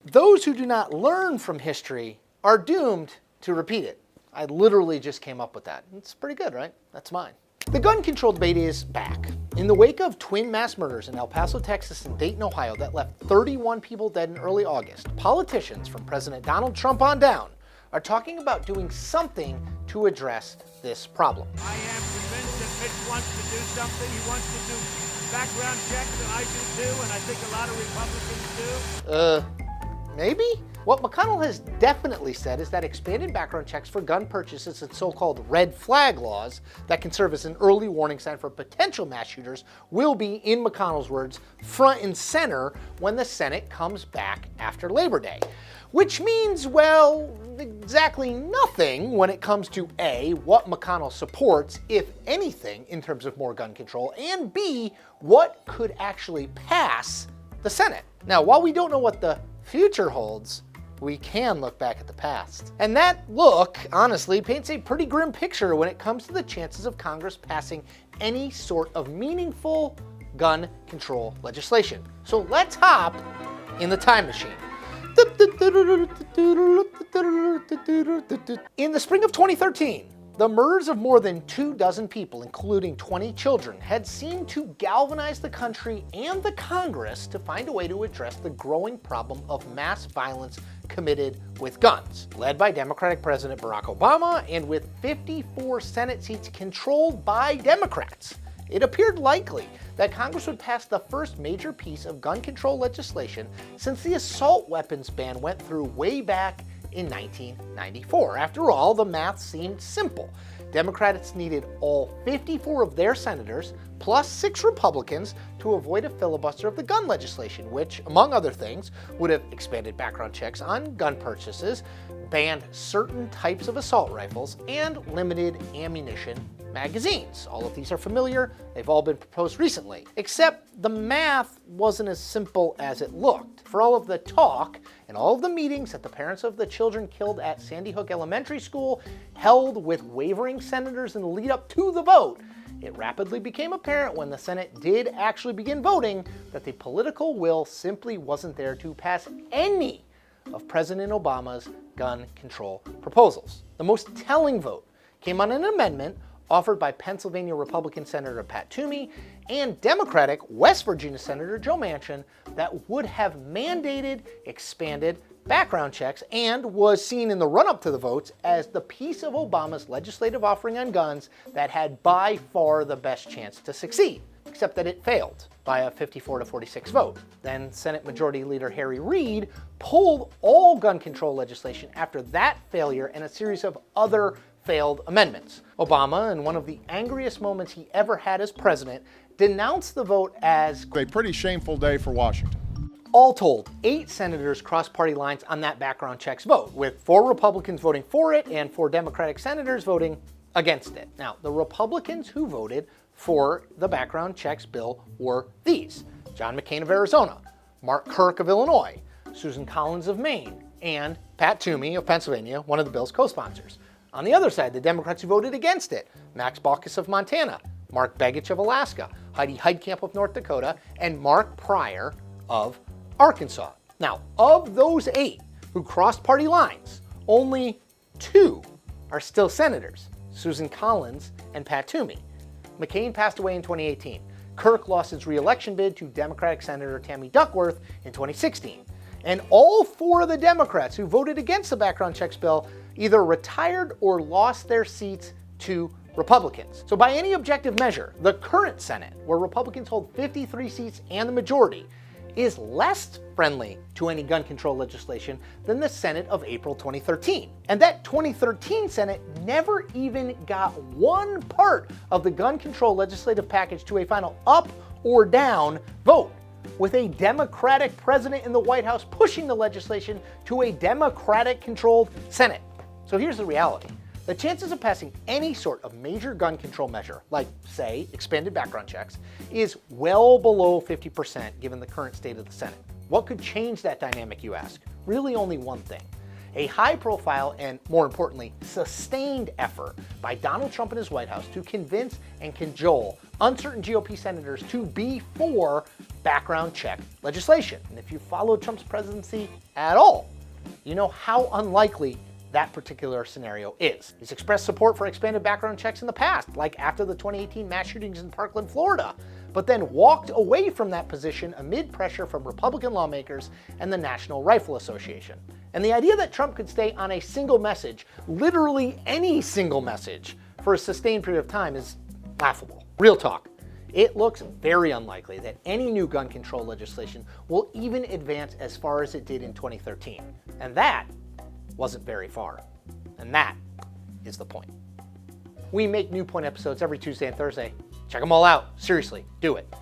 those who do not learn from history are doomed to repeat it. I literally just came up with that. It's pretty good, right? That's mine. The gun control debate is back. In the wake of twin mass murders in El Paso, Texas and Dayton, Ohio that left 31 people dead in early August, politicians from President Donald Trump on down are talking about doing something to address this problem. I am convinced that Mitch wants to do something. He wants to do background checks, and I do too, and I think a lot of Republicans do. Maybe? What McConnell has definitely said is that expanded background checks for gun purchases and so-called red flag laws that can serve as an early warning sign for potential mass shooters will be, in McConnell's words, front and center when the Senate comes back after Labor Day. Which means, well, exactly nothing when it comes to A, what McConnell supports, if anything, in terms of more gun control, and B, what could actually pass the Senate. Now, while we don't know what the future holds, we can look back at the past. And that look, honestly, paints a pretty grim picture when it comes to the chances of Congress passing any sort of meaningful gun control legislation. So let's hop in the time machine. In the spring of 2013, the murders of more than 24 people, including 20 children, had seemed to galvanize the country and the Congress to find a way to address the growing problem of mass violence committed with guns. Led by Democratic President Barack Obama and with 54 Senate seats controlled by Democrats, it appeared likely that Congress would pass the first major piece of gun control legislation since the assault weapons ban went through way back in 1994. After all, the math seemed simple. Democrats needed all 54 of their senators, plus 6 Republicans, to avoid a filibuster of the gun legislation, which, among other things, would have expanded background checks on gun purchases, banned certain types of assault rifles, and limited ammunition magazines. All of these are familiar. They've all been proposed recently. Except the math wasn't as simple as it looked. For all of the talk and all of the meetings that the parents of the children killed at Sandy Hook Elementary School held with wavering senators in the lead up to the vote, it rapidly became apparent when the Senate did actually begin voting that the political will simply wasn't there to pass any of President Obama's gun control proposals. The most telling vote came on an amendment offered by Pennsylvania Republican Senator Pat Toomey and Democratic West Virginia Senator Joe Manchin that would have mandated expanded background checks and was seen in the run-up to the votes as the piece of Obama's legislative offering on guns that had by far the best chance to succeed, except that it failed by a 54-46 vote. Then Senate Majority Leader Harry Reid pulled all gun control legislation after that failure and a series of other failed amendments. Obama, in one of the angriest moments he ever had as president, denounced the vote as a pretty shameful day for Washington. All told, 8 senators crossed party lines on that background checks vote, with 4 Republicans voting for it and 4 Democratic senators voting against it. Now, the Republicans who voted for the background checks bill were these: John McCain of Arizona, Mark Kirk of Illinois, Susan Collins of Maine, and Pat Toomey of Pennsylvania, one of the bill's co-sponsors. On the other side, the Democrats who voted against it: Max Baucus of Montana, Mark Begich of Alaska, Heidi Heitkamp of North Dakota, and Mark Pryor of Arkansas. Now, of those 8 who crossed party lines, only 2 are still senators: Susan Collins and Pat Toomey. McCain passed away in 2018. Kirk lost his re-election bid to Democratic Senator Tammy Duckworth in 2016. And all 4 of the Democrats who voted against the background checks bill either retired or lost their seats to Republicans. So by any objective measure, the current Senate, where Republicans hold 53 seats and the majority, is less friendly to any gun control legislation than the Senate of April 2013. And that 2013 Senate never even got one part of the gun control legislative package to a final up or down vote, with a Democratic president in the White House pushing the legislation to a Democratic-controlled Senate. So here's the reality. The chances of passing any sort of major gun control measure, like, say, expanded background checks, is well below 50% given the current state of the Senate. What could change that dynamic, you ask? Really only one thing: a high-profile and, more importantly, sustained effort by Donald Trump and his White House to convince and cajole uncertain GOP senators to be for background check legislation. And if you followed Trump's presidency at all, you know how unlikely that particular scenario is. He's expressed support for expanded background checks in the past, like after the 2018 mass shootings in Parkland, Florida, but then walked away from that position amid pressure from Republican lawmakers and the National Rifle Association. And the idea that Trump could stay on a single message, literally any single message, for a sustained period of time is laughable. Real talk. It looks very unlikely that any new gun control legislation will even advance as far as it did in 2013. And that wasn't very far. And that is the point. We make New Point episodes every Tuesday and Thursday. Check them all out. Seriously, do it.